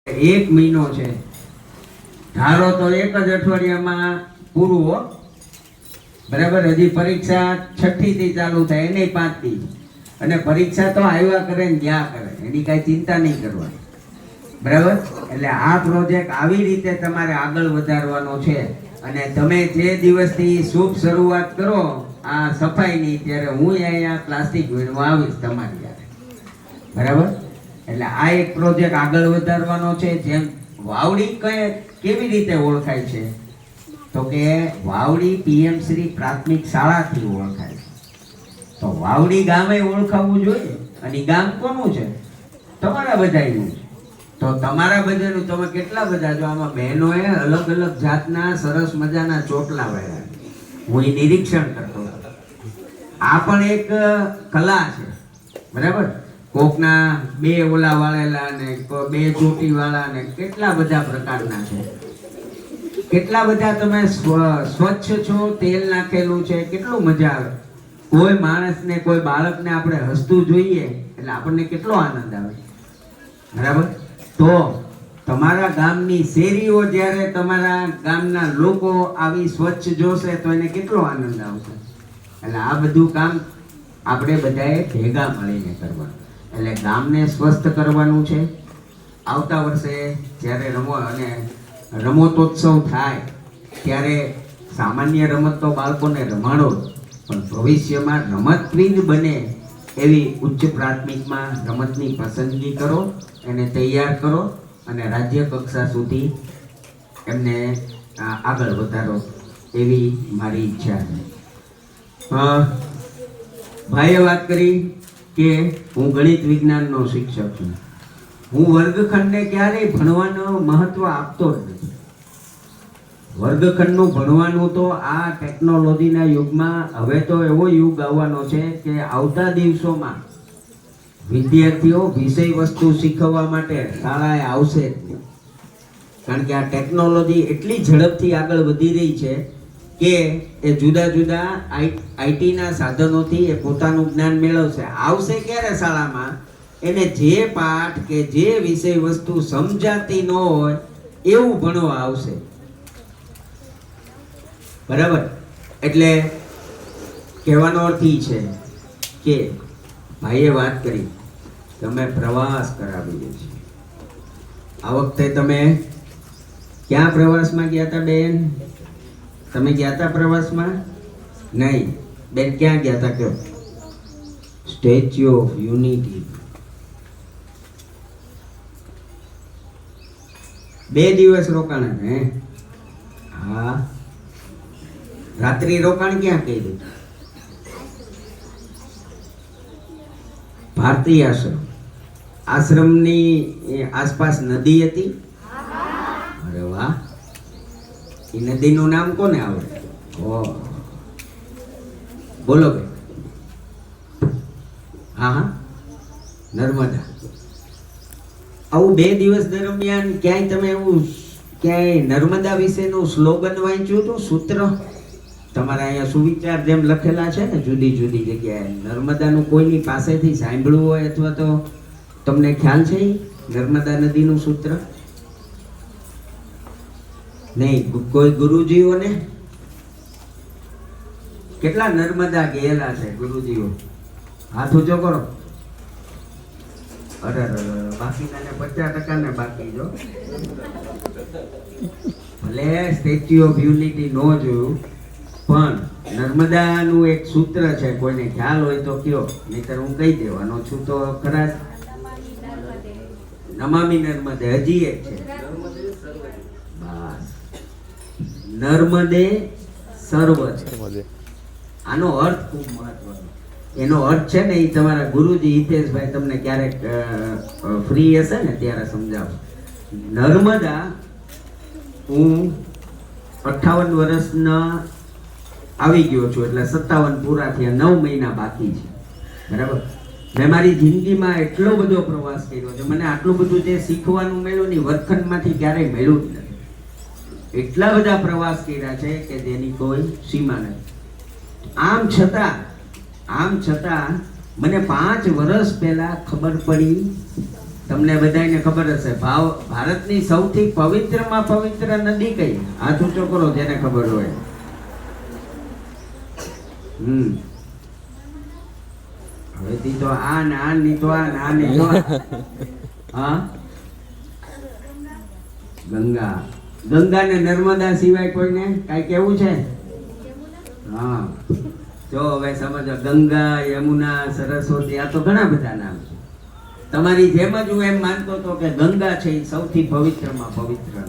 એક મહિનો છે, ધારો તો એક જ અઠવાડિયામાં પૂરું હો, બરાબર. હજી પરીક્ષા 6ઠી થી ચાલુ થાય, એને 5 દી, અને પરીક્ષા તો આવ્યા કરે ને ગયા કરે, એની કાંઈ ચિંતા નહીં કરવાની, બરાબર. એટલે આ પ્રોજેક્ટ આવી રીતે તમારે આગળ વધારવાનો છે. અને તમે જે દિવસથી શુભ શરૂઆત કરો આ સફાઈની, ત્યારે હું અહીંયા પ્લાસ્ટિક વીણવા આવીશ તમારી યારે, બરાબર. એટલે આ એક પ્રોજેક્ટ આગળ વધારવાનો છે. જેમ વાવડી કેવી રીતે ઓળખાય છે, તો કે વાવડી પીએમ શ્રી પ્રાથમિક શાળાથી ઓળખાય છે. તો વાવડી ગામે ઓળખાવવું જોઈએ, અને ગામ કોનું છે? તમારા બધાનું છે. તો તમારા બધાનું તમે કેટલા બધા, જો આમાં બહેનોએ અલગ અલગ જાતના સરસ મજાના ચોટલા વાળ્યા, હું એ નિરીક્ષણ કરતો હતો. આ પણ એક કલા છે, બરાબર. કોકના 2 ઓલા વાળેલા ને 2 ચોટી વાળા ને કેટલા બધા પ્રકારના છે. કેટલા બધા તમે સ્વચ્છ છો, તેલ નાખેલું છે, કેટલું મજા આવે. કોઈ માણસને, કોઈ બાળકને આપણે હસતું જોઈએ એટલે આપણને કેટલો આનંદ આવે, બરાબર. તો તમારા ગામની શેરીઓ જ્યારે તમારા ગામના લોકો આવી સ્વચ્છ જોશે તો એને કેટલો આનંદ આવશે. એટલે આ બધું કામ આપણે બધાએ ભેગા મળીને કરવાનું. એટલે ગામને સ્વસ્થ કરવાનું છે. આવતા વર્ષે જ્યારે રમતોત્સવ થાય ત્યારે સામાન્ય રમત તો બાળકોને રમાડો, પણ ભવિષ્યમાં રમતવીર બને એવી ઉચ્ચ પ્રાથમિકમાં રમતની પસંદગી કરો, એને તૈયાર કરો, અને રાજ્ય કક્ષા સુધી એમને આગળ વધારો, એવી મારી ઈચ્છા છે. ભાઈએ વાત કરી કે હું ગણિત વિજ્ઞાનનો શિક્ષક છું. હું વર્ગખંડને ક્યારેય ભણવાનું મહત્વ આપતો જ નથી. વર્ગખંડનું ભણવાનું તો આ ટેકનોલોજીના યુગમાં, હવે તો એવો યુગ આવવાનો છે કે આવતા દિવસોમાં વિદ્યાર્થીઓ વિષય વસ્તુ શીખવવા માટે શાળાએ આવશે જ નહીં. કારણ કે આ ટેકનોલોજી એટલી ઝડપથી આગળ વધી રહી છે કે એ જુદા જુદા આઈટીના સાધનોથી એ પોતાનું જ્ઞાન મેળવશે. આવશે ક્યારે શાળામાં? એને જે પાઠ કે જે વિષય વસ્તુ સમજાતી ન હોય એવું ભણવા આવશે, બરાબર. એટલે કહેવાનો અર્થ એ છે કે ભાઈએ વાત કરી કે અમે પ્રવાસ કરાવીએ છીએ. આ વખતે તમે ક્યાં પ્રવાસમાં ગયા હતા બેન? તમે ગયા હતા પ્રવાસમાં? નહીં બેન, ક્યાં ગયા હતા કયો? Statue of unity. 2 દિવસ રોકાણ હે? હા. રાત્રિ રોકાણ ક્યાં કર્યું? ભારતીય આશ્રમ. આશ્રમની આસપાસ નદી હતી? અરે વાહ. એ નદીનું નામ કોને આવડે? બોલો ભાઈ. હા, નર્મદા. આવું 2 દિવસ દરમિયાન ક્યાંય તમે એવું ક્યાંય નર્મદા વિશેનું સ્લોગન વાંચ્યું હતું, સૂત્ર? તમારા અહીંયા સુવિચાર જેમ લખેલા છે ને જુદી જુદી જગ્યાએ, નર્મદાનું કોઈની પાસેથી સાંભળ્યું હોય અથવા તો તમને ખ્યાલ છે નર્મદા નદીનું સૂત્ર? નહીં. કોઈ ગુરુજીઓને? કેટલા નર્મદા ગયેલા છે ગુરુજીઓ? હાથ ઊંચો કરો. અરે બાકીના 50% ને બાકી જો. ભલે સ્ટેચ્યુ ઓફ યુનિટી નો જોયું, પણ નર્મદાનું એક સૂત્ર છે, કોઈને ખ્યાલ હોય તો કયો, નહીતર હું કહી દેવાનો છું તો ખરા. નમામિ નર્મદે. હજી એક છે, બસ, નર્મદે સર્વદે. આનો અર્થ ખૂબ મહત્વનો. એનો અર્થ છે ને એ તમારા ગુરુજી હિતેશભાઈ તમને ક્યારેક ફ્રી હશે ને ત્યારે સમજાવો. નર્મદા, હું 58 વર્ષના આવી ગયો છું, એટલે 57 પૂરા થયા, 9 મહિના બાકી છે, બરાબર. મેં મારી જિંદગીમાં એટલો બધો પ્રવાસ કર્યો છે. મને આટલું બધું જે શીખવાનું મળ્યું ને વર્ગખંડમાંથી ક્યારેય મળ્યું જ નથી. એટલા બધા પ્રવાસ કર્યા છે કે જેની કોઈ સીમા નથી. આમ છતાં મને 5 વર્ષ પહેલા ખબર પડી તમને બધાને ખબર હશે ભારતની સૌથી પવિત્રમાં પવિત્ર નદી કઈ? હાથ ઊંચો કરો જેને ખબર હોય. હવેથી તો આ ને આ ની તો આ ને આ ની તો હા, ગંગા. ગંગા ને નર્મદા સિવાય કોઈને કઈ કેવું છે? હા, જો હવે સમજો, ગંગા, યમુના, સરસ્વતી, આ તો ઘણા બધા નામ છે. તમારી જેમ જ હું એમ માનતો હતો કે ગંગા છે એ સૌથી પવિત્રમાં પવિત્ર.